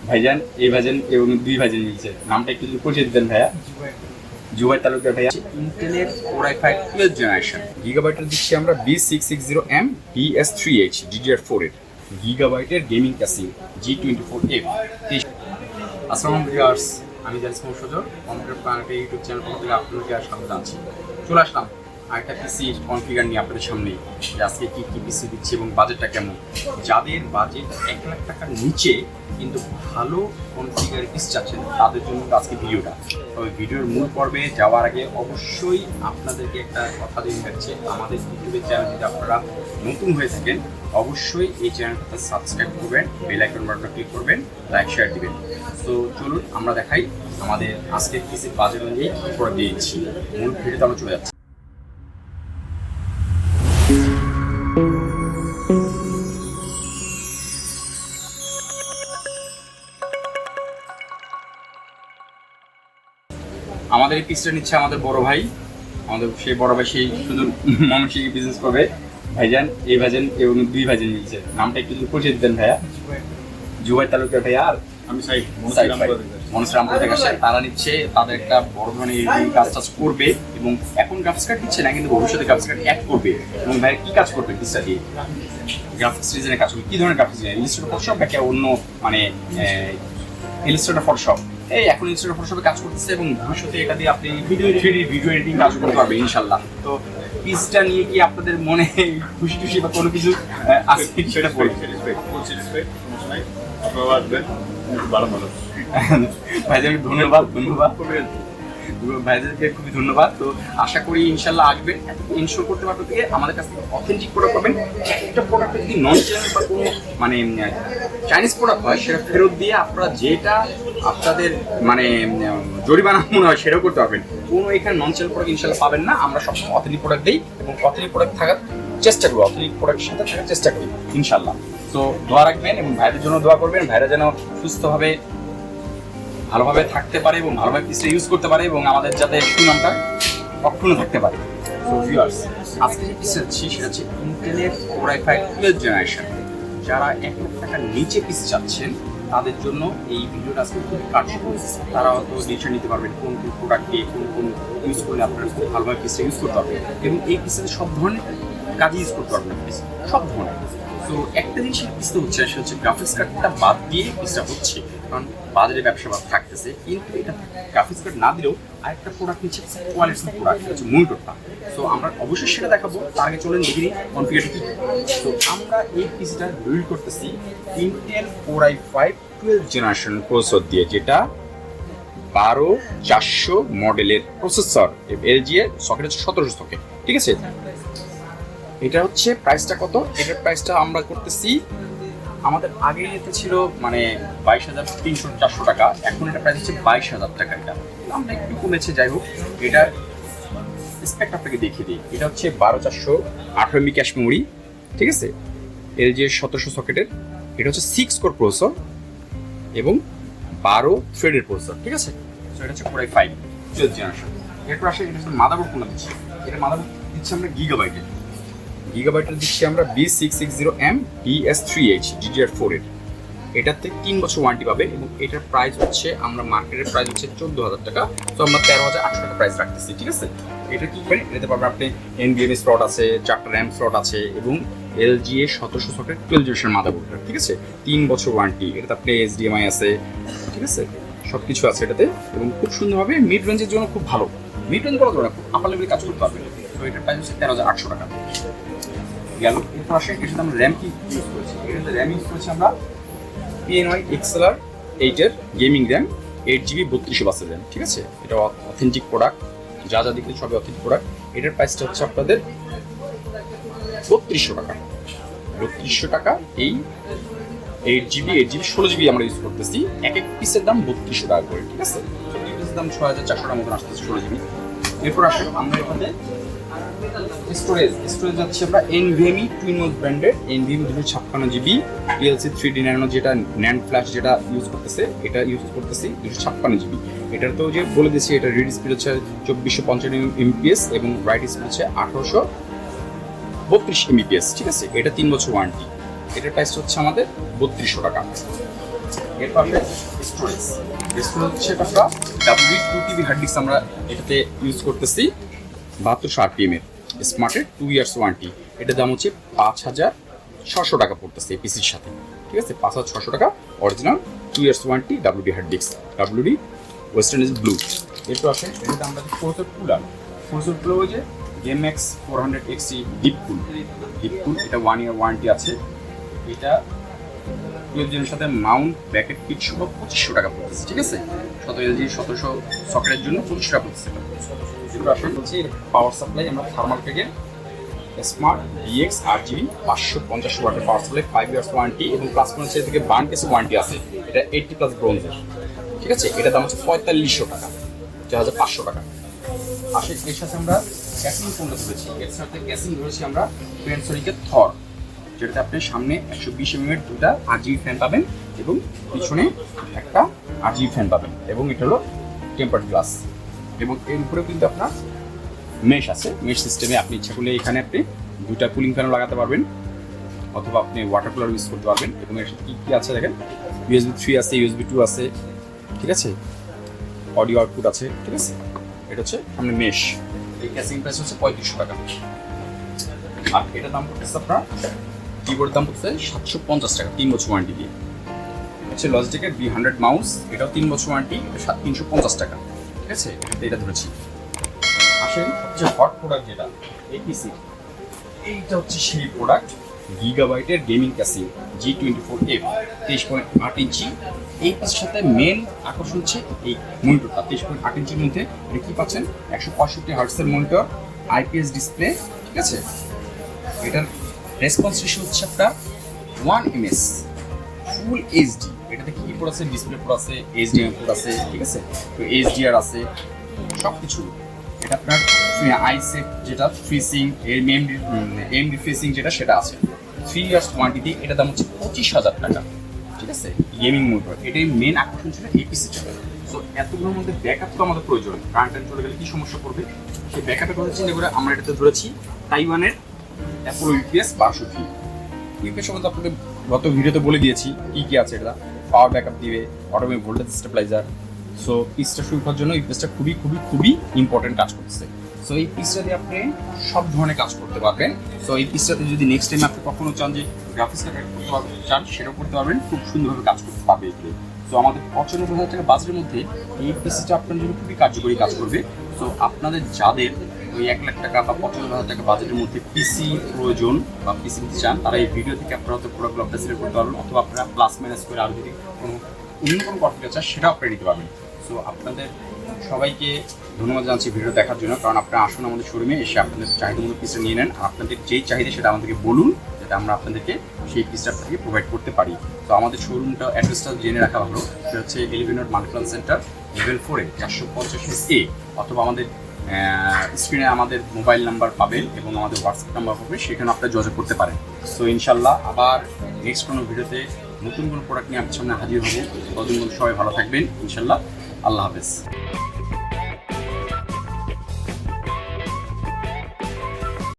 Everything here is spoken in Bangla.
ভাইজান এই ভাইজান এবং দুই ভাইজান নিয়েছে, নামটা একটু যদি পরিচয় দিতেন ভাইয়া। জুবাইর তালুকদার ভাইয়া। ইন্টেলের Core i5 12th জেনারেশন গিগাবাইটের দিচ্ছি আমরা B660M PS3H DDR4 এর গিগাবাইটের গেমিং ক্যাসিং G24F। আসসালামু ভিউয়ার্স, আমি জালিস মৌসুদর কম্পিউটার প্ল্যানেটের ইউটিউব চ্যানেল থেকে আপনাদেরকে স্বাগত জানাচ্ছি। চলে আসলাম আরেকটা পিসি কনফিগার নিয়ে আপনাদের সামনে, যে আজকে কী কী পিসি দিচ্ছি এবং বাজেটটা কেমন। যাদের বাজেট 1 লাখ টাকার নিচে কিন্তু ভালো কনফিগার পিস চাচ্ছেন তাদের জন্য আজকে ভিডিওটা। তবে ভিডিওর মূল পর্বে যাওয়ার আগে অবশ্যই আপনাদেরকে একটা কথা দিয়ে যাচ্ছে, আমাদের ইউটিউবের চ্যানেল যদি আপনারা নতুন হয়ে থাকেন অবশ্যই এই চ্যানেলটাতে সাবস্ক্রাইব করবেন, বেল আইকন বাটনটা ক্লিক করবেন, লাইক শেয়ার দিবেন। তো চলুন আমরা দেখাই আমাদের আজকের পিসির বাজেট অনুযায়ী কী করে দিয়েছি। মূল ভিডিওতে আমরা চলে যাচ্ছি। আমাদের এই পিসটা নিচ্ছে আমাদের বড় ভাই, আমাদের সেই বড় ভাই সেই শুধু ময়মনসিংহ বিজনেস করবে। ভাইজান এই ভাইজান এবং দুই ভাইজান নিচ্ছে, নামটা একটু যদি পরিচয় দিতেন ভাইয়া। জুবাইর তালুকদার ভাইয়া আর আমি মনসরামপুর থেকে আসছে। তারা নিচ্ছে তাদের একটা বড় ধরনের কাজ টাজ করবে এবং এখন গ্রাফিক্স কার্ড দিচ্ছে না, কিন্তু ভবিষ্যতে গ্রাফিক্স কার্ড অ্যাড করবে। এবং ভাই কি কাজ করবে পিসটা দিয়ে? গ্রাফিক্স ডিজাইনের কাজ করবে। কি ধরনের গ্রাফিক্স ডিজাইন? ইলাস্ট্রেটর ফটোশপ নাকি অন্য মানে ইলাস্ট্রেটর ফটোশপ? এই এখন ইলাস্ট্রেটর ফটোশপে কাজ করতেছে এবং ভবিষ্যতে এটা দিয়ে আপনি ভিডিও এডিটিং কাজ করতে পারবেন ইনশাল্লাহ। তো পিসটা নিয়ে কি আপনাদের মনে খুশি টুশি বা কোনো কিছু আছে সেটা বলুন। ভাইজানকে ধন্যবাদ ভাইজানকে খুবই ধন্যবাদ। তো আশা করি ইনশাল্লাহ আসবেন, ইনস্টল করতে পারবেন, আমাদের কাছ থেকে অথেন্টিক প্রোডাক্ট পাবেন। একটা প্রোডাক্ট যদি নন চাইনিজ বা কোনো মানে চাইনিজ প্রোডাক্ট হয় সেটা ফেরত দিয়ে আপনারা যেটা আপনাদের মানে জরিমানা মনে হয় সেটাও করতে পারবেন। কোনো এখানে নন চাইনিজ প্রোডাক্ট ইনশাল্লাহ পাবেন না। আমরা সবসময় অথেন্টিক প্রোডাক্ট দিই এবং অথেন্টিক প্রোডাক্ট থাকার চেষ্টা করবো, অথেন্টিক প্রোডাক্টের সাথে থাকার চেষ্টা করি ইনশাল্লাহ। তো দোয়া রাখবেন এবং ভাইদের জন্য দোয়া করবেন, ভাইরা যেন সুস্থভাবে ভালোভাবে থাকতে পারে এবং ভালোভাবে পিসটা ইউজ করতে পারে এবং আমাদের যাতে সুনামটা অক্ষুণ্ণ থাকতে পারে। তো ভিউয়ার্স, আজকে যে পিসটা হচ্ছে সেটা হচ্ছে ইন্টেলের Core i5 12th জেনারেশন। যারা 1 লাখ টাকার নিচে পিস চাচ্ছেন তাদের জন্য এই ভিডিওটা আজকে খুব কার্যকর। তারা হয়তো ডিসিশন নিতে পারবেন কোন কোন প্রোডাক্টকে কোন ইউজ করলে আপনারা খুব ভালোভাবে পিসটা ইউজ করতে পারবেন এবং এই পিসটাতে সব ধরনের কাজে ইউজ করতে পারবেন, সব ধরনের। তো একটা জিনিস পিসটা হচ্ছে সেটা হচ্ছে গ্রাফিক্স কার্ডটা বাদ দিয়ে পিসটা হচ্ছে, কারণ বাজারে ব্যবসা থাকতেছে। কিন্তু এটা গ্রাফিক্স কার্ড না দিলেও আরেকটা প্রোডাক্ট নিচ্ছে কোয়ালিটির প্রোডাক্ট, হচ্ছে মনিটরটা। তো আমরা অবশ্যই সেটা দেখাবো, তার আগে চলেন দেখি কনফিগারটা কি। তো আমরা এই পিসটা বিল্ড করতেছি Intel Core i5 12th generation processor দিয়ে, যেটা 12400 মডেলের প্রসেসর। এলজি এর সকেট হচ্ছে 1700 সকেট, ঠিক আছে। এটা হচ্ছে প্রাইসটা কত? এটার প্রাইসটা আমরা করতেছি, আমাদের আগে এতে ছিল মানে 22,300-400 টাকা, এখন এটা প্রাইস হচ্ছে 22,000 টাকা। এটা আমরা একটু কমেছে, যাই হোক। এটা স্পেকটা আপনাকে দেখিয়ে দিই। এটা হচ্ছে 12400 MB ক্যাশ মেমোরি, ঠিক আছে। এলজি এর 1700 সকেটের। এটা হচ্ছে 6 কোর প্রসেসর এবং 12 থ্রেডের প্রসেসর, ঠিক আছে। তো এটা হচ্ছে Core i5 12th জেনারেশন। এরপর আসে এটা হচ্ছে মাদারবোর্ড কোনটা দিচ্ছি। এটা মাদারবোর্ড দিচ্ছি আমরা গিগাবাইটের দিচ্ছি আমরা B660M PS3H DDR4 এর। এটাতে 3 বছর ওয়ারেন্টি পাবে এবং এটার প্রাইস হচ্ছে আমরা মার্কেটের প্রাইস হচ্ছে 14,000 টাকা, তো আমরা 13,800 টাকা প্রাইস রাখতেছি, ঠিক আছে। এটা কি পাবেন? এটাতে পাবেন আপনি nvme স্লট আছে, 4টা র্যাম স্লট আছে এবং এলজি এর 1700 সকেট 12 জেনারেশন মাদারবোর্ডটা, ঠিক আছে। 3 বছর ওয়ারেন্টি। এটাতে আপনি HDMI আছে, ঠিক আছে, সব কিছু আছে এটাতে এবং খুব সুন্দরভাবে মিড রেঞ্জের জন্য খুব ভালো। মিড রেঞ্জ বলা যাবে না, খুব আপার লেভেলে কাজ করতে পারবেন। তো এটার প্রাইস হচ্ছে 13,800 টাকা গেল। এরপর আসে এর সাথে আমরা র্যাম কি ইউজ করেছি। এটাতে র্যাম ইউজ করেছি আমরা PNY XLR8 এর গেমিং র্যাম, 8GB 3200 বাসের র্যাম, ঠিক আছে। এটা অথেন্টিক প্রোডাক্ট, যা যা দেখলে সবই অথেন্টিক প্রোডাক্ট। এটার প্রাইসটা হচ্ছে আপনাদের 3200 টাকা। 3200 টাকা। এই 8GB 16GB আমরা ইউজ করতেছি। এক পিসের দাম 3200 টাকা করে, ঠিক আছে। এই পিসের দাম 6400 টাকার মতন আসতেছে 16GB। এরপর আসে আমরা এখানে স্টোরেজ যাচ্ছে আমরা nvme Twinmos ব্র্যান্ডের nvme 256GB PLC 3D nano, যেটা NAND ফ্ল্যাশ যেটা ইউজ করতেছে, এটা ইউজ করতেছি 256GB। এটার তো যে বলে দিয়েছি, এটা রিড স্পিড হচ্ছে 2450 MPS এবং রাইট স্পিড হচ্ছে 1832 MPS, ঠিক আছে। এটা 3 বছর ওয়ারেন্টি। এটার প্রাইস হচ্ছে আমাদের 3200 টাকা। এর পাশে স্টোরেজ হচ্ছে একটা W2 TB হার্ড ডিস্ক আমরা এটাতে ইউজ করতেছি 7200 RPM এর স্মার্টের 2 ইয়ার্স ওয়ারেন্টি। এটার দাম হচ্ছে 5600 টাকা পড়তেছে এই পিসির সাথে, ঠিক আছে? 5600 টাকা original 2 years warranty WD hard disk, WD western is blue. এরপর আসে এটাতে আমরা যে ফোর্সের কুলার ওই যে Gammaxx 400XE ডিপকুল, এটা 1 ইয়ার ওয়ারেন্টি আছে। এটা 12 জনের সাথে মাউন্ট ব্যাকেট কিট সহ 2500 টাকা পড়তেছে, ঠিক আছে? 1700 সকেটের জন্য 2500 টাকা পড়তেছে। এগুলো আসলে বলছি পাওয়ার সাপ্লাই আমরা থার্মালটেকের স্মার্ট BX RGB 550 ওয়াটের পাওয়ার সাপ্লাই 5 ইয়ার্স ওয়ারেন্টি এবং প্লাস পয়েন্ট থেকে বার্ন কেসে ওয়ারেন্টি আছে। এটা 80+ ব্রোঞ্জের, ঠিক আছে? এটা দাম হচ্ছে 4500 টাকা, 4500 টাকা। আসলে এর সাথে আমরা ক্যাসিং ফোনটা ধরেছি, এর সাথে ক্যাসিং ধরেছি আমরা Trebdsonic THOR, যেটাতে আপনি সামনে 120 mm এর দুটা RGB ফ্যান পাবেন এবং পিছনে একটা RGB ফ্যান পাবেন এবং এটা হলো টেম্পারড গ্লাস এবং এর উপরেও কিন্তু আপনার মেশ আছে। মেশ সিস্টেমে আপনি ইচ্ছা করলে এখানে আপনি দুটা কুলিং ফ্যানও লাগাতে পারবেন অথবা আপনি ওয়াটার কুলার ইউজ করতে পারবেন। এবং এর সাথে কী আছে দেখেন, USB 3 আছে, USB 2 আছে, ঠিক আছে? অডিও আউটপুট আছে, ঠিক আছে? এটা হচ্ছে সামনে মেশ। এই ক্যাসিং প্রাইস হচ্ছে 3500 টাকা। আর এটার দাম পড়তেছে আপনার কিবোর্ডের দাম পড়তেছে 750 টাকা 3 বছর ওয়ারেন্টি দিয়ে। হচ্ছে লজিটেকের B100 মাউস, এটাও 3 বছর ওয়ারেন্টি, 350 টাকা, ঠিক আছে? এটা ধরেছি। আসেন হচ্ছে হট প্রোডাক্ট যেটা APC, এইটা হচ্ছে সেই প্রোডাক্ট গিগাবাইটের গেমিং ক্যাসিং G24F 23.8 ইঞ্চি। এই পিসের সাথে মেন আকর্ষণ হচ্ছে এই মনিটরটা 23.8 ইঞ্চির মধ্যে। এটা কি পাচ্ছেন 165 হার্টজের মনিটর, IPS ডিসপ্লে, ঠিক আছে? এটার রেসপন্স রেশিও হচ্ছে আপনার 1 ms, ফুল HD। এটাতে কি পোর্ট আছে, ডিসপ্লে পোর্ট আছে, HDMI পোর্ট আছে, ঠিক আছে? তো HDR আছে, সব কিছু। এটা আপনার আইসেফ যেটা ফ্রিসিং এর এমডি ফ্রিসিং যেটা সেটা আছে। 3 ইয়ার্স ওয়ারেন্টি দিয়ে এটা দাম হচ্ছে 25,000 টাকা, ঠিক আছে? গেমিং মনিটর, এটাই মেন আকর্ষণ ছিল এই পিসির জন্য। সো এতগুলোর মধ্যে ব্যাকআপ তো আমাদের প্রয়োজন, কারেন্ট চলে গেলে কি সমস্যা পড়বে, সেই ব্যাকআপের কথা চিন্তা করে আমরা এটাতে ধরেছি তাইওয়ানের অ্যাপোলো UPS 1200V। UPS সম্বন্ধে আপনাদের গত ভিডিওতে বলে দিয়েছি কি আছে। এটা পাওয়ার ব্যাকআপ দিবে, অটোমেটিক ভোল্টেজ স্টেবিলাইজার। সো পিসটা শুরু করার জন্য এই পিসটা খুবই ইম্পর্টেন্ট কাজ করতেছে। সো এই পিসটা দিয়ে আপনি সব ধরনের কাজ করতে পারবেন। সো এই পিসটাতে যদি নেক্সট টাইম আপনি কখনো চান যে গ্রাফিক্স কার্ড করতে চান, সেটাও করতে পারবেন, খুব সুন্দরভাবে কাজ করতে পারবে এগুলো। সো আমাদের 95,000 টাকা বাজেটের মধ্যে এই পিসিটা আপনার জন্য খুবই কার্যকরী কাজ করবে। সো আপনাদের যাদের ওই 1 লাখ টাকা বা 95,000 টাকা বাজেটের মধ্যে পিসি প্রয়োজন বা পিসি নিতে চান, তারা এই ভিডিও থেকে আপনারা হয়তো প্রোডাক্টগুলো আপনারা সিলেক্ট করতে পারবেন অথবা আপনারা প্লাস মাইনাস করে আরও যদি অন্য কোনো কনফিগার চান সেটাও আপনারা নিতে পারবেন। সো আপনাদের সবাইকে ধন্যবাদ জানাচ্ছি ভিডিও দেখার জন্য, কারণ আপনারা আসুন আমাদের শোরুমে এসে আপনাদের চাহিদা মতো পিসটা নিয়ে নেন। আর আপনাদের যেই চাহিদা সেটা আমাদেরকে বলুন, যাতে আমরা আপনাদেরকে সেই পিসটা আপনাদেরকে প্রোভাইড করতে পারি। তো আমাদের শোরুমটা অ্যাড্রেসটা জেনে রাখা ভালো, সেটা হচ্ছে 11 রোড মাল্টিপ্লান সেন্টার লেভেল 4-এ 450A, অথবা আমাদের স্ক্রিনে আমাদের মোবাইল নাম্বার পাবেন এবং আমাদের হোয়াটসঅ্যাপ নাম্বার পাবেন, সেখানে আপনারা যোগাযোগ করতে পারেন। সো ইনশাল্লাহ আবার নেক্সট কোনো ভিডিওতে নতুন কোনো প্রোডাক্ট নিয়ে আপনার সামনে হাজির হব। ততদিন সবাই ভালো থাকবেন ইনশাল্লাহ। আল্লাহ হাফেজ।